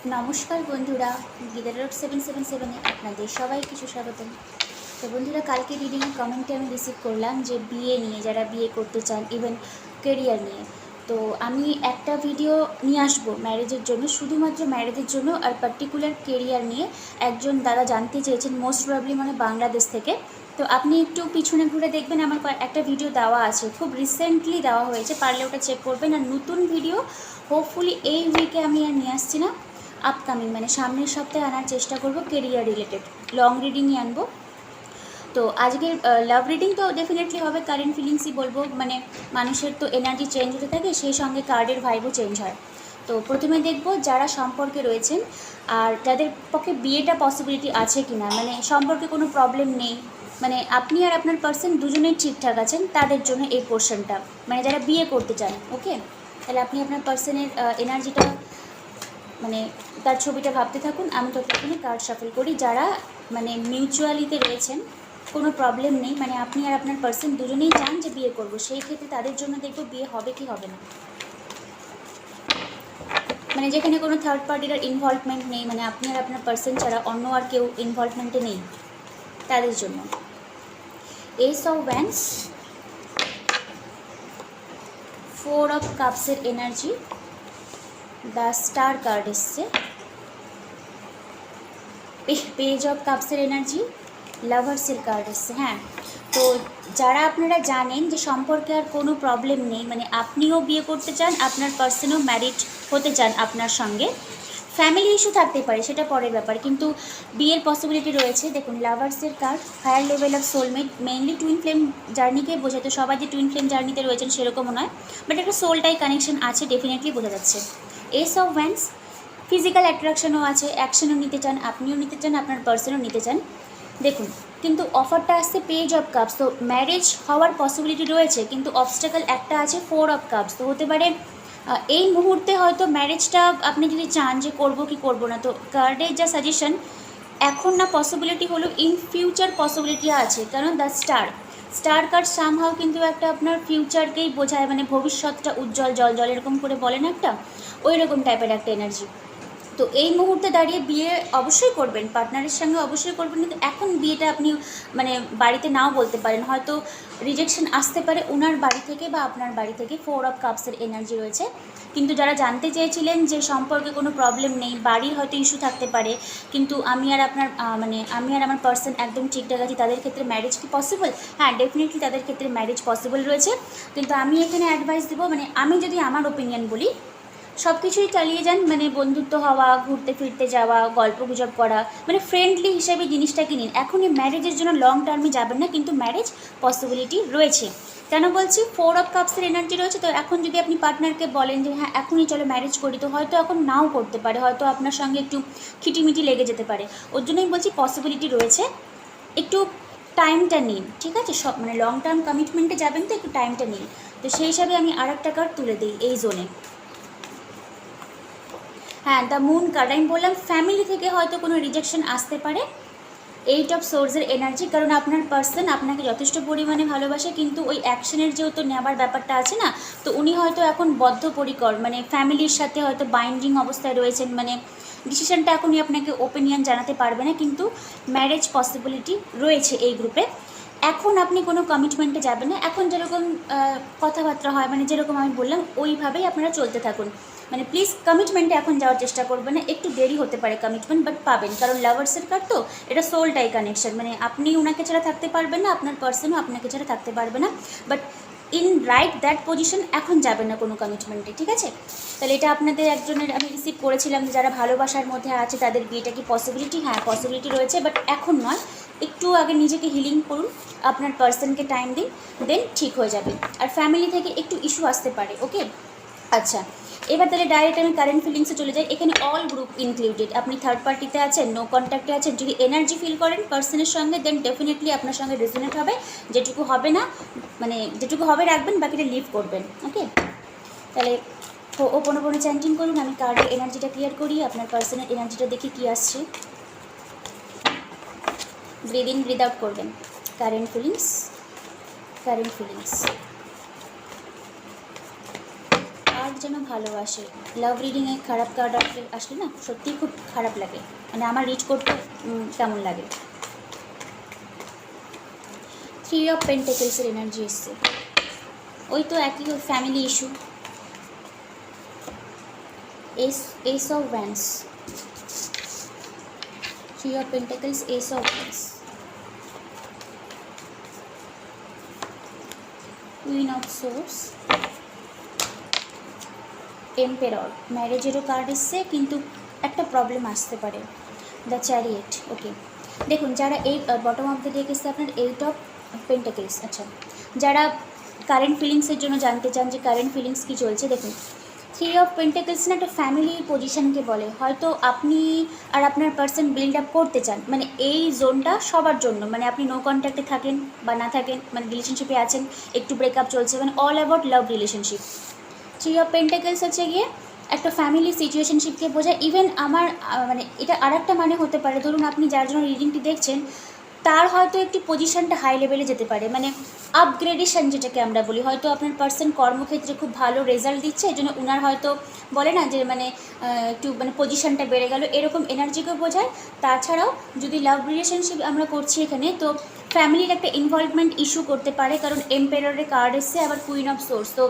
নমস্কার বন্ধুরা, গীতা ডট 777-এ আপনাদের সবাইকে সুস্বাগতম। তো বন্ধুরা, কালকে রিডিংয়ের কমেন্টে আমি রিসিভ করলাম যে বিয়ে নিয়ে, যারা বিয়ে করতে চান, ইভেন কেরিয়ার নিয়ে। তো আমি একটা ভিডিও নিয়ে আসবো ম্যারেজের জন্য, শুধুমাত্র ম্যারেজের জন্য, আর পার্টিকুলার কেরিয়ার নিয়ে একজন দাদা জানতে চেয়েছেন, মোস্ট প্রবাবলি বাংলাদেশ থেকে। তো আপনি একটু পিছনে ঘুরে দেখবেন, আমার একটা ভিডিও দেওয়া আছে, খুব রিসেন্টলি দেওয়া হয়েছে, পারলে ওটা চেক করবেন। আর নতুন ভিডিও হোপফুলি এই উইকে আমি আর নিয়ে আসছি না, আপকামিং সামনের সপ্তাহে আনার চেষ্টা করব, কেরিয়ার রিলেটেড লং রিডিংই আনবো। তো আজকের লাভ রিডিং তো ডেফিনেটলি হবে, কারেন্ট ফিলিংসই বলবো, মানুষের তো এনার্জি চেঞ্জ হতে থাকে, সেই সঙ্গে কার্ডের ভাইবও চেঞ্জ হয়। তো প্রথমে দেখব যারা সম্পর্কে রয়েছেন আর যাদের পক্ষে বিয়েটা পসিবিলিটি আছে কি না, সম্পর্কে কোনো প্রবলেম নেই, আপনি আর আপনার পার্সন দুজনেই ঠিকঠাক আছেন, তাদের জন্য এই পোর্শনটা, যারা বিয়ে করতে চান। ওকে, তাহলে আপনি আপনার পার্সনের এনার্জিটা তার ছবিটা ভাবতে থাকুন, আমি ততক্ষণে কার্ড শাফল করি। যারা মিউচুয়ালিতে রয়েছেন, কোনো প্রবলেম নেই, আপনি আর আপনার পার্সন দুজনেই চান যে বিয়ে করব, সেই ক্ষেত্রে তাদের জন্য দেখবো বিয়ে হবে কি হবে না, যেখানে কোনো থার্ড পার্টির ইনভলভমেন্ট নেই, আপনি আর আপনার পার্সন ছাড়া অন্য আর কেউ ইনভলভমেন্টে নেই, তাদের জন্য। এস অফ ওয়ান্স, 4 অফ কাপসের এনার্জি, দ্য স্টার কার্ড এসছে, পেজ অফ কাপসের এনার্জি, লাভার্সের কার্ড এসছে। হ্যাঁ, তো যারা আপনারা জানেন যে সম্পর্কে আর কোনো প্রবলেম নেই, আপনিও বিয়ে করতে চান, আপনার পার্সনও ম্যারিড হতে চান আপনার সঙ্গে, ফ্যামিলি ইস্যু থাকতে পারে, সেটা পরের ব্যাপার, কিন্তু বিয়ের পসিবিলিটি রয়েছে। দেখুন, লাভার্সের card, higher level of soulmate, mainly twin flame জার্নিকে বোঝায়। তো সবাই যে টুইন ফ্লেম জার্নিতে রয়েছেন সেরকমও নয়, বাট একটা সোলটাই কানেকশন আছে, ডেফিনেটলি বোঝা যাচ্ছে। এস অফ ওয়ান্স, ফিজিক্যাল অ্যাট্রাকশনও আছে, অ্যাকশনও নিতে চান, আপনিও নিতে চান, আপনার পার্সনও নিতে চান। দেখুন, কিন্তু অফারটা আসছে পেজ অফ কাপস, তো ম্যারেজ হওয়ার পসিবিলিটি রয়েছে, কিন্তু অবস্টাকল একটা আছে 4 অফ কাপস। তো হতে পারে এই মুহূর্তে হয়তো ম্যারেজটা আপনি যদি চান যে করবো কি করবো না, তো কার্ডের যা সাজেশন এখন না পসিবিলিটি হলো, ইন ফিউচার পসিবিলিটি আছে, কারণ দ্য স্টার কার্ড সামহাও কিন্তু একটা আপনার ফিউচারকেই বোঝায়, ভবিষ্যৎটা উজ্জ্বল, জল জল এরকম করে বলেন একটা, ওই রকম টাইপের একটা এনার্জি। তো এই মুহূর্তে দাঁড়িয়ে বিয়ে অবশ্যই করবেন, পার্টনারের সঙ্গে অবশ্যই করবেন, কিন্তু এখন বিয়েটা আপনি বাড়িতে নাও বলতে পারেন, হয়তো রিজেকশন আসতে পারে ওনার বাড়ি থেকে বা আপনার বাড়ি থেকে। 4 অফ কাপসের এনার্জি রয়েছে, কিন্তু যারা জানতে চেয়েছিলেন যে সম্পর্কে কোনো প্রবলেম নেই, বাড়ির হয়তো ইস্যু থাকতে পারে, কিন্তু আমি আর আমার পার্সন একদম ঠিকঠাক আছি, তাদের ক্ষেত্রে ম্যারেজ কি পসিবল? হ্যাঁ, ডেফিনেটলি তাদের ক্ষেত্রে ম্যারেজ পসিবল রয়েছে, কিন্তু আমি এখানে অ্যাডভাইস দেবো, আমি যদি আমার ওপিনিয়ন বলি, সব কিছুই চালিয়ে যান, বন্ধুত্ব হওয়া, ঘুরতে ফিরতে যাওয়া, গল্প গুজব করা, ফ্রেন্ডলি হিসেবে জিনিসটাকে নিন। এখনই ম্যারেজের জন্য লং টার্মে যাবেন না, কিন্তু ম্যারেজ পসিবিলিটি রয়েছে। কেন বলছি? 4 অফ কাপসের এনার্জি রয়েছে, তো এখন যদি আপনি পার্টনারকে বলেন যে হ্যাঁ এখনই চলো ম্যারেজ করি, তো হয়তো এখন নাও করতে পারে, হয়তো আপনার সঙ্গে একটু খিটিমিটি লেগে যেতে পারে, ওর জন্যই বলছি পসিবিলিটি রয়েছে, একটু টাইমটা নিন, ঠিক আছে? সব লং টার্ম কমিটমেন্টে যাবেন, তো একটু টাইমটা নিন। তো সেই হিসাবে আমি আর একটা কার্ড তুলে দিই এই জোনে। হ্যাঁ, দ্য মুন কার্ড, আমি বললাম ফ্যামিলি থেকে হয়তো কোনো রিজেকশন আসতে পারে। 8 অফ সোর্সের এনার্জি, কারণ আপনার পার্সন আপনাকে যথেষ্ট পরিমাণে ভালোবাসে, কিন্তু ওই অ্যাকশনের যেহেতু নেওয়ার ব্যাপারটা আছে না, তো উনি হয়তো এখন বদ্ধপরিকর, ফ্যামিলির সাথে হয়তো বাইন্ডিং অবস্থায় রয়েছেন, ডিসিশনটা এখনই আপনাকে ওপিনিয়ন জানাতে পারবে না, কিন্তু ম্যারেজ পসিবিলিটি রয়েছে এই গ্রুপে। এখন আপনি কোনো কমিটমেন্টে যাবেন না, এখন যেরকম কথাবার্তা হয়, যেরকম আমি বললাম ওইভাবেই আপনারা চলতে থাকুন, প্লিজ কমিটমেন্টে এখন যাওয়ার চেষ্টা করবেন না, একটু দেরি হতে পারে কমিটমেন্ট, বাট পাবেন, কারণ লাভার্সের কার্ড তো, এটা সোলটাই কানেকশন, আপনি ওনাকে ছাড়া থাকতে পারবেন না, আপনার পার্সনও আপনাকে ছাড়া থাকতে পারবে না, but in right that position এখন যাবেন না কোনো কমিটমেন্টে, ঠিক আছে? তাহলে এটা আপনাদের একজনের আমি রিসিভ করেছিলাম, যারা ভালোবাসার মধ্যে আছে তাদের বিয়েটা কি পসিবিলিটি? হ্যাঁ, পসিবিলিটি রয়েছে, বাট এখন নয়, একটু আগে নিজেকে হিলিং করুন, আপনার পার্সনকে টাইম দিন, দেন ঠিক হয়ে যাবে। আর ফ্যামিলি থেকে একটু ইস্যু আসতে পারে, ওকে? আচ্ছা, এবার তাহলে ডাইরেক্ট আমি কারেন্ট ফিলিংসে চলে যাই। এখানে অল গ্রুপ ইনক্লুডেড, আপনি থার্ড পার্টিতে আছেন, নো কন্ট্যাক্টে আছেন, যদি এনার্জি ফিল করেন পার্সনের সঙ্গে, দেন ডেফিনেটলি আপনার সঙ্গে রেজোনেট হবে, যেটুকু হবে না যেটুকু হবে রাখবেন, বাকিটা লিভ করবেন, ওকে? তাহলে ওপনো চ্যান্টিং করুন, আমি কার্ডের এনার্জিটা ক্লিয়ার করি, আপনার পার্সনের এনার্জিটা দেখি কী আসছে। ব্রিদ ইন ব্রিদ আউট করবেন। Current feelings. কার্ড যেন ভালোবাসে। লাভ রিডিংয়ে খারাপ কার্ড আসলে না সত্যিই খুব খারাপ লাগে, মানে আমার রিড করতে কেমন লাগে। 3 অফ পেন্টাকেলসের এনার্জি এসছে, ওই তো একই family issue. Ace of wands, 3 of pentacles, ace of wands, queen of swords, emperor. ম্যারেজেরও কার্ড এসছে, কিন্তু একটা প্রবলেম আসতে পারে, দ্য চ্যারিয়েট। ওকে, দেখুন যারা এই বটম অফ দ্য ডেক এসছে আপনার 8 অফ পেন্টাকেলস। আচ্ছা, যারা কারেন্ট ফিলিংসের জন্য জানতে চান যে কারেন্ট ফিলিংস কী চলছে, দেখুন 3 অফ পেন্টাকেলস না একটা ফ্যামিলির পজিশনকে বলে। হয়তো আপনি আর আপনার পার্সন বিল্ড আপ করতে চান, মানে এই জোনটা সবার জন্য, মানে আপনি নো কন্ট্যাক্টে থাকেন বা না থাকেন, মানে রিলেশনশিপে আছেন, একটু ব্রেকআপ চলছে, মানে all about love relationship. 3 of pentacles হচ্ছে গিয়ে একটা ফ্যামিলি সিচুয়েশনশিপকে বোঝায়। ইভেন আমার মানে এটা আর একটা মানে হতে পারে, ধরুন আপনি যার জন্য রিডিংটি দেখছেন তার হয়তো একটি পজিশনটা হাই লেভেলে যেতে পারে, মানে আপগ্রেডেশন যেটাকে আমরা বলি। হয়তো আপনার পার্সন কর্মক্ষেত্রে খুব ভালো রেজাল্ট দিচ্ছে, এই জন্য উনার হয়তো বলে না যে মানে একটু মানে পজিশনটা বেড়ে গেল, এরকম এনার্জিকেও বোঝায়। তাছাড়াও যদি লাভ রিলেশনশিপ আমরা করছি এখানে, তো ফ্যামিলির একটা ইনভলভমেন্ট ইস্যু করতে পারে, কারণ এম্পেররের কার্ড এসছে, আবার কুইন অফ সোর্স, তো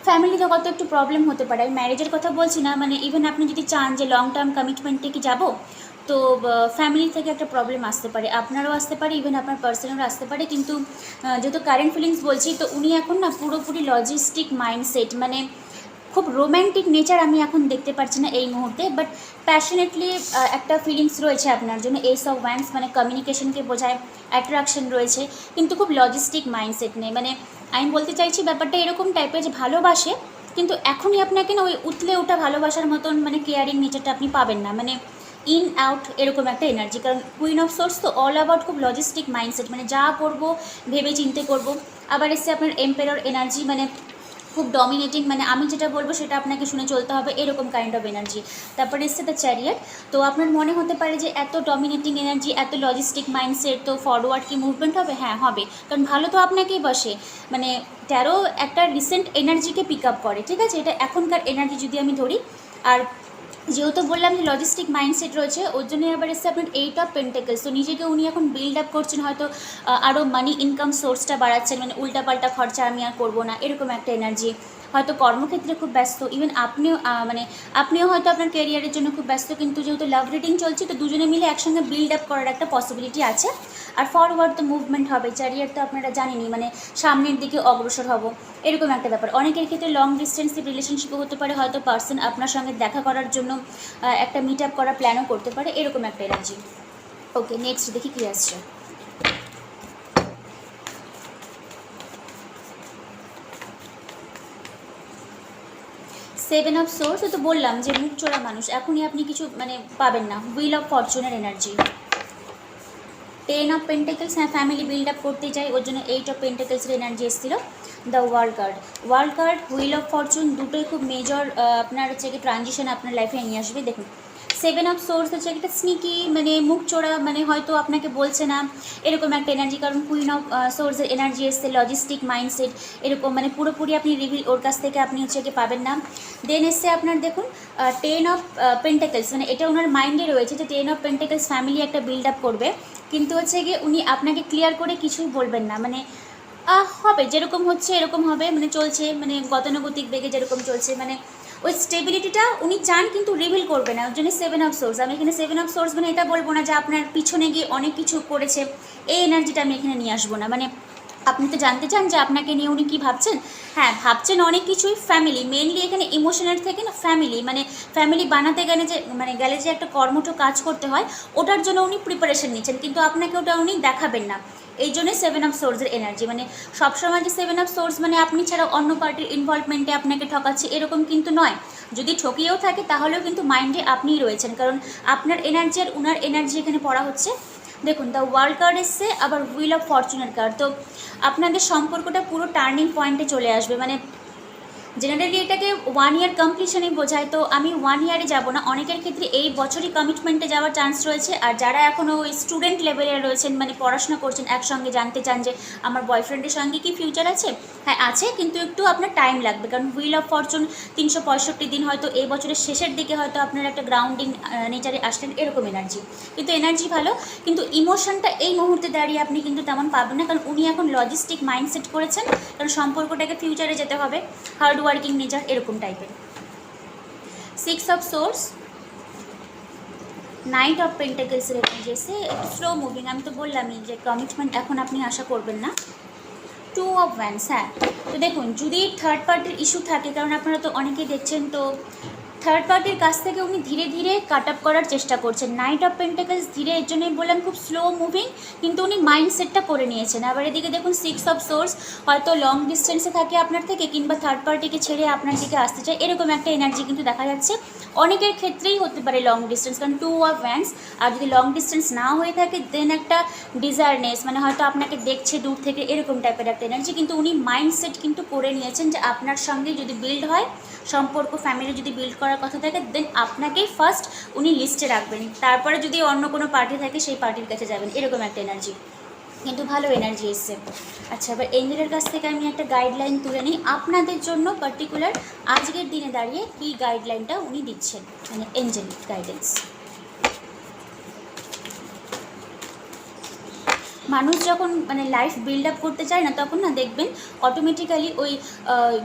ফ্যামিলি জগত একটু প্রবলেম হতে পারে। আমি ম্যারেজের কথা বলছি না, মানে ইভেন আপনি যদি চান যে লং টার্ম কমিটমেন্টে কি যাব, তো ফ্যামিলি থেকে একটা প্রবলেম আসতে পারে, আপনারও আসতে পারে, ইভেন আপনার পার্সনেরও আসতে পারে। কিন্তু যেহেতু কারেন্ট ফিলিংস বলছি, তো উনি এখন না পুরোপুরি লজিস্টিক মাইন্ডসেট, মানে খুব রোম্যান্টিক নেচার আমি এখন দেখতে পাচ্ছি না এই মুহূর্তে, বাট প্যাশনেটলি একটা ফিলিংস রয়েছে আপনার জন্য। এস অফ ওয়ান্স মানে কমিউনিকেশনকে বোঝায়, অ্যাট্রাকশন রয়েছে, কিন্তু খুব লজিস্টিক মাইন্ডসেট নেই। মানে আমি বলতে চাইছি ব্যাপারটা এরকম টাইপের যে ভালোবাসে, কিন্তু এখনই আপনাকে না ওই উতলে ওঠা ভালোবাসার মতন মানে কেয়ারিং নেচারটা আপনি পাবেন না, মানে ইন আউট এরকম একটা এনার্জি। কারণ কুইন অফ সোর্স তো অল অ্যাবাউট খুব লজিস্টিক মাইন্ডসেট, মানে যা করবো ভেবে চিন্তে করবো। আবার এসছে আপনার এম্পেরর এনার্জি, মানে খুব ডমিনেটিং, মানে আমি যেটা বলবো সেটা আপনাকে শুনে চলতে হবে, এরকম কাইন্ড অফ এনার্জি। তারপরে এসছে দ্য চ্যারিয়েট। তো আপনার মনে হতে পারে যে এত ডমিনেটিং এনার্জি, এত লজিস্টিক মাইন্ডসেট, তো ফরওয়ার্ড কি মুভমেন্ট হবে? হ্যাঁ হবে, কারণ ভালো তো আপনাকেই বসে। মানে 13 একটা রিসেন্ট এনার্জিকে পিক আপ করে, ঠিক আছে, এটা এখনকার এনার্জি যদি আমি ধরি। আর যেহেতু বললাম যে লজিস্টিক মাইন্ডসেট রয়েছে, ওর জন্য আবার এসছে আপনার 8 অফ পেন্টাকেলস। তো নিজেকে উনি এখন বিল্ড আপ করছেন, হয়তো আরও মানি ইনকাম সোর্সটা বাড়াচ্ছেন, মানে উল্টাপাল্টা খরচা আমি আর করবো না, এরকম একটা এনার্জি। হয়তো কর্মক্ষেত্রে খুব ব্যস্ত, ইভেন আপনিও হয়তো আপনার ক্যারিয়ারের জন্য খুব ব্যস্ত, কিন্তু যেহেতু লাভ রিডিং চলছে, তো দুজনে মিলে একসঙ্গে বিল্ড আপ করার একটা পসিবিলিটি আছে। আর ফরওয়ার্ড তো মুভমেন্ট হবে, চ্যারিয়ার তো আপনারা জানেনই, মানে সামনের দিকে অগ্রসর হব, এরকম একটা ব্যাপার। অনেকের ক্ষেত্রে লং ডিস্টেন্সের রিলেশনশিপও হতে পারে, হয়তো পার্সন আপনার সঙ্গে দেখা করার জন্য একটা মিট আপ করার প্ল্যানও করতে পারে, এরকম একটা এনার্জি। ওকে, নেক্সট দেখি কী আসছে। সেভেন অফ সোর্স, তো বললাম যে মুখ চোরা মানুষ, এখনই আপনি কিছু মানে পাবেন না। হুইল অফ ফরচুনের এনার্জি, 10 অফ পেন্টাকেলস, হ্যাঁ ফ্যামিলি বিল্ড আপ করতে চাই, ওর জন্য 8 অফ পেন্টাকেলসের এনার্জি এসেছিল। The world card, wheel of fortune, দুটোই খুব মেজর আপনার হচ্ছে কি ট্রানজিশন আপনার লাইফে নিয়ে আসবে। দেখুন 7 অফ সোর্স হচ্ছে একটা স্নিকি, মানে মুখ চোরা, মানে হয়তো আপনাকে বলছে না, এরকম একটা এনার্জি। কারণ কুইন অফ সোর্সের এনার্জি এসছে লজিস্টিক মাইন্ডসেট, এরকম মানে পুরোপুরি আপনি রিভিল ওর কাছ থেকে আপনি হচ্ছে কি পাবেন না। দেন এসছে আপনার দেখুন 10 অফ পেন্টাকেলস, মানে এটা ওনার মাইন্ডে রয়েছে যে 10 অফ পেন্টাকেলস ফ্যামিলি একটা বিল্ড আপ করবে, কিন্তু হচ্ছে গিয়ে উনি আপনাকে ক্লিয়ার করে কিছুই বলবেন না, মানে হবে যেরকম হচ্ছে এরকম হবে, মানে চলছে, মানে গতানুগতিক বেগে যেরকম চলছে, মানে ওই স্টেবিলিটিটা উনি চান কিন্তু রিভিল করবে না, ওর জন্য 7 অফ সোর্স। আমি এখানে 7 অফ সোর্স মানে এটা বলবো না যে আপনার পিছনে গিয়ে অনেক কিছু করেছে, এই এনার্জিটা আমি এখানে নিয়ে আসবো না। মানে আপনি তো জানতে চান যে আপনাকে নিয়ে উনি কী ভাবছেন, হ্যাঁ ভাবছেন অনেক কিছুই, ফ্যামিলি মেনলি এখানে ইমোশনাল থেকে না, ফ্যামিলি মানে ফ্যামিলি বানাতে গেলে যে একটা কর্মঠ কাজ করতে হয়, ওটার জন্য উনি প্রিপারেশন নিচ্ছেন, কিন্তু আপনাকে ওটা উনি দেখাবেন না। এই জন্যে 7 অফ সোর্সের এনার্জি, মানে সবসময় যে 7 অফ সোর্স মানে আপনি ছাড়া অন্য পার্টির ইনভলভমেন্টে আপনাকে ঠকাচ্ছে এরকম কিন্তু নয়। যদি ঠকিয়েও থাকে তাহলেও কিন্তু মাইন্ডে আপনিই রয়েছেন, কারণ আপনার এনার্জি আর উনার এনার্জি এখানে পড়া হচ্ছে। দেখুন দ্য ওয়ার্ল্ড কার্ড এসছে, আবার হুইল অফ ফরচুনের কার্ড। তো আপনাদের সম্পর্কটা পুরো টার্নিং পয়েন্টে চলে আসবে, মানে জেনারেলি এটাকে 1 ইয়ার কমপ্লিশনই বোঝায়, তো আমি 1 ইয়ারে যাব না, অনেকের ক্ষেত্রে এই বছরই কমিটমেন্টে যাওয়ার চান্স রয়েছে। আর যারা এখনও ওই স্টুডেন্ট লেভেলে রয়েছেন, মানে পড়াশোনা করছেন একসঙ্গে, জানতে চান যে আমার বয়ফ্রেন্ডের সঙ্গে কি ফিউচার আছে, হ্যাঁ আছে, কিন্তু একটু আপনার টাইম লাগবে, কারণ হুইল অফ ফরচুন 365 দিন, হয়তো এই বছরের শেষের দিকে হয়তো আপনার একটা গ্রাউন্ডিং নেচারে আসলেন, এরকম এনার্জি, কিন্তু এনার্জি ভালো। কিন্তু ইমোশনটা এই মুহূর্তে দাঁড়িয়ে আপনি কিন্তু তেমন পাবেন না, কারণ উনি এখন লজিস্টিক মাইন্ডসেট করেছেন, কারণ সম্পর্কটাকে ফিউচারে যেতে হবে, হার্ড ওয়ার্কিং নেচার, এরকম টাইপের। 6 অফ সোর্স, নাইট অফ পেন্টাকেলসের এনার্জি এসে একটু স্লো মুভিং, আমি তো বললামই যে কমিটমেন্ট এখন আপনি আশা করবেন না। 2 অফ ওয়ান্স, হ্যাঁ, তো দেখুন যদি থার্ড পার্টির ইস্যু থাকে, কারণ আপনারা তো অনেকেই দেখছেন, তো থার্ড পার্টির কাছ থেকে উনি ধীরে ধীরে কাট আপ করার চেষ্টা করছেন। নাইট অফ পেন্টাকেলস ধীরে, এর জন্যই বললাম খুব স্লো মুভিং, কিন্তু উনি মাইন্ডসেটটা করে নিয়েছেন। আবার এদিকে দেখুন 6 অফ সোর্স, হয়তো লং ডিস্টেন্সে থাকে আপনার থেকে, কিংবা থার্ড পার্টিকে ছেড়ে আপনার দিকে আসতে চায়, এরকম একটা এনার্জি কিন্তু দেখা যাচ্ছে। অনেকের ক্ষেত্রেই হতে পারে লং ডিস্টেন্স, কারণ 2 অফ ওয়ান্স, আর যদি লং ডিস্টেন্স না হয়ে থাকে দেন একটা ডিজায়ারনেস, মানে হয়তো আপনাকে দেখছে দূর থেকে, এরকম টাইপের একটা এনার্জি, কিন্তু উনি মাইন্ডসেট কিন্তু করে নিয়েছেন যে আপনার সঙ্গে যদি বিল্ড হয় সম্পর্ক, ফ্যামিলি যদি বিল্ড করার কথা থাকে, দেন আপনাকেই ফার্স্ট উনি লিস্টে রাখবেন, তারপরে যদি অন্য কোনো পার্টি থাকে সেই পার্টির কাছে যাবেন, এরকম একটা এনার্জি, কিন্তু ভালো এনার্জি এসছে। আচ্ছা, এবার এঞ্জেলের কাছ থেকে আমি একটা গাইডলাইন তুলে নিই আপনাদের জন্য, পার্টিকুলার আজকের দিনে দাঁড়িয়ে কী গাইডলাইনটা উনি দিচ্ছেন, মানে এঞ্জেল গাইডেন্স। মানুষ যখন মানে লাইফ বিল্ড আপ করতে চায় না, তখন না দেখবেন অটোমেটিক্যালি ওই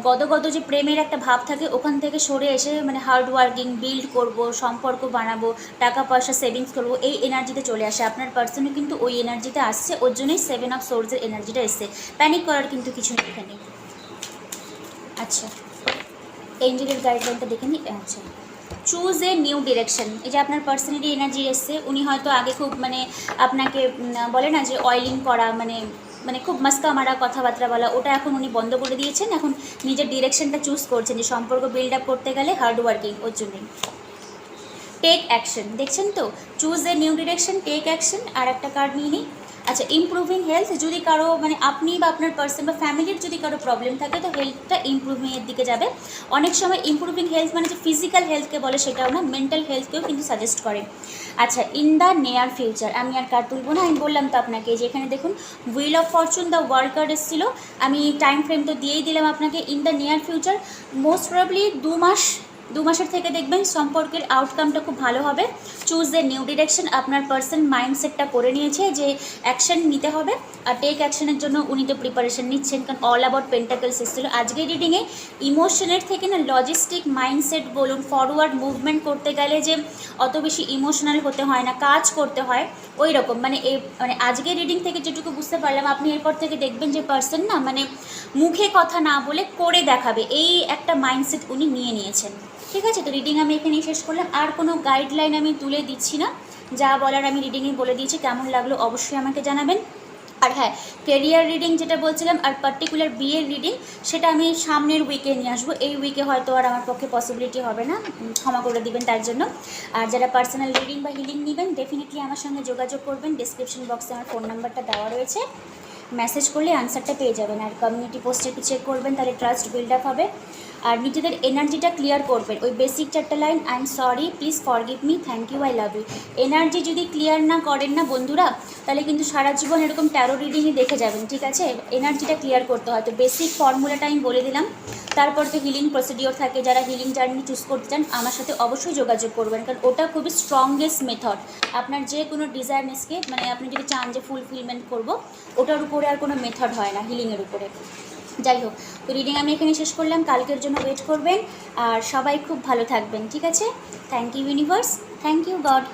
গদগদ যে প্রেমের একটা ভাব থাকে, ওখান থেকে সরে এসে মানে হার্ড ওয়ার্কিং, বিল্ড করব, সম্পর্ক বানাবো, টাকা পয়সা সেভিংস করবো, এই এনার্জিতে চলে আসে। আপনার পার্সনও কিন্তু ওই এনার্জিতে আসছে, ওর জন্যই 7 অফ সোর্সের এনার্জিটা এসছে। প্যানিক করার কিন্তু কিছু নেই এখানে। আচ্ছা, এঞ্জেলের গাইডলাইনটা দেখে নিই। আচ্ছা, চুজ এ নিউ ডিরেকশন, এই যে আপনার পার্সোনালি এনার্জি এসছে, উনি হয়তো আগে খুব মানে আপনাকে বলে না যে অয়েলিং করা, মানে মানে খুব মাস্কা মারা কথাবার্তা বলা, ওটা এখন উনি বন্ধ করে দিয়েছেন, এখন নিজের ডিরেকশনটা চুজ করছেন, যে সম্পর্ক বিল্ড আপ করতে গেলে হার্ড ওয়ার্কিং, ওর জন্যই। টেক অ্যাকশন, দেখছেন তো, choose a new direction, take action. আর একটা কার্ড নিয়ে নিই। আচ্ছা, ইমপ্রুভিং হেলথ, যদি কারো মানে আপনি বা আপনার পার্সন বা ফ্যামিলির যদি কারো প্রবলেম থাকে, তো হেলথটা ইমপ্রুভিংয়ের দিকে যাবে। অনেক সময় ইমপ্রুভিং হেলথ মানে যে ফিজিক্যাল হেলথকে বলে সেটাও না, মেন্টাল হেলথকেও কিন্তু সাজেস্ট করে। আচ্ছা, ইন দ্য নিয়ার ফিউচার, আমি আর কার্ড তুলবো না, আমি বললাম তো আপনাকে যে এখানে দেখুন wheel of Fortune, the world card এসেছিলো, আমি টাইম ফ্রেম তো দিয়েই দিলাম আপনাকে। In the near future, most probably 2 মাসের থেকে দেখবেন সম্পর্কের আউটকামটা খুব ভালো হবে। চুজ এ নিউ ডিরেকশন, আপনার পার্সন মাইন্ডসেটটা করে নিয়েছে যে অ্যাকশন নিতে হবে, আর টেক অ্যাকশনের জন্য উনি তো প্রিপারেশন নিচ্ছেন, কারণ অল অ্যাবাউট পেন্টাকেলস এসেছিলো। আজকের রিডিংয়ে ইমোশনের থেকে না লজিস্টিক মাইন্ডসেট বলুন, ফরওয়ার্ড মুভমেন্ট করতে গেলে যে অত বেশি ইমোশনাল হতে হয় না, কাজ করতে হয় ওই রকম, মানে মানে আজকের রিডিং থেকে যেটুকু বুঝতে পারলাম, আপনি এরপর থেকে দেখবেন যে পার্সন না মানে মুখে কথা না বলে করে দেখাবে, এই একটা মাইন্ডসেট উনি নিয়ে নিয়েছেন। ঠিক আছে, তো রিডিং আমি এখানেই শেষ করলাম, আর কোনো গাইডলাইন আমি তুলে দিচ্ছি না, যা বলার আমি রিডিংয়ে বলে দিয়েছি। কেমন লাগলো অবশ্যই আমাকে জানাবেন। আর হ্যাঁ, কেরিয়ার রিডিং যেটা বলছিলাম, আর পার্টিকুলার বিয়ের রিডিং, সেটা আমি সামনের উইকে নিয়ে আসবো, এই উইকে হয়তো আর আমার পক্ষে পসিবিলিটি হবে না, ক্ষমা করে দিবেন তার জন্য। আর যারা পার্সোনাল রিডিং বা হিলিং নেবেন, ডেফিনেটলি আমার সঙ্গে যোগাযোগ করবেন, ডিসক্রিপশন বক্সে আমার ফোন নাম্বারটা দেওয়া রয়েছে, মেসেজ করলে আনসারটা পেয়ে যাবেন। আর কমিউনিটি পোস্টে একটু চেক করবেন, তাহলে ট্রাস্ট বিল্ড আপ হবে। আর নিজেদের এনার্জিটা ক্লিয়ার করবেন, ওই বেসিক 4টা line, I am sorry, please forgive me, thank you, I love you. Energy যদি ক্লিয়ার না করেন না বন্ধুরা, তাহলে কিন্তু সারা জীবন এরকম ট্যারো রিডিংই দেখে যাবেন। ঠিক আছে, এনার্জিটা ক্লিয়ার করতে হয়। তো বেসিক ফর্মুলাটা আমি বলে দিলাম, তারপর তো হিলিং প্রসিডিওর থাকে। যারা হিলিং জার্নি চুজ করতে চান আমার সাথে অবশ্যই যোগাযোগ করবেন, কারণ ওটা খুবই স্ট্রংগেস্ট মেথড আপনার যে কোনো ডিজায়ারনেসকে, মানে আপনি যদি চান যে ফুলফিলমেন্ট করব, ওটার উপরে আর কোনো মেথড হয় না হিলিংয়ের উপরে। যাই হোক, তো রিডিং আমি এখানে শেষ করলাম, কালকের জন্য ওয়েট করবেন, আর সবাই খুব ভালো থাকবেন। ঠিক আছে, thank you universe, thank you god.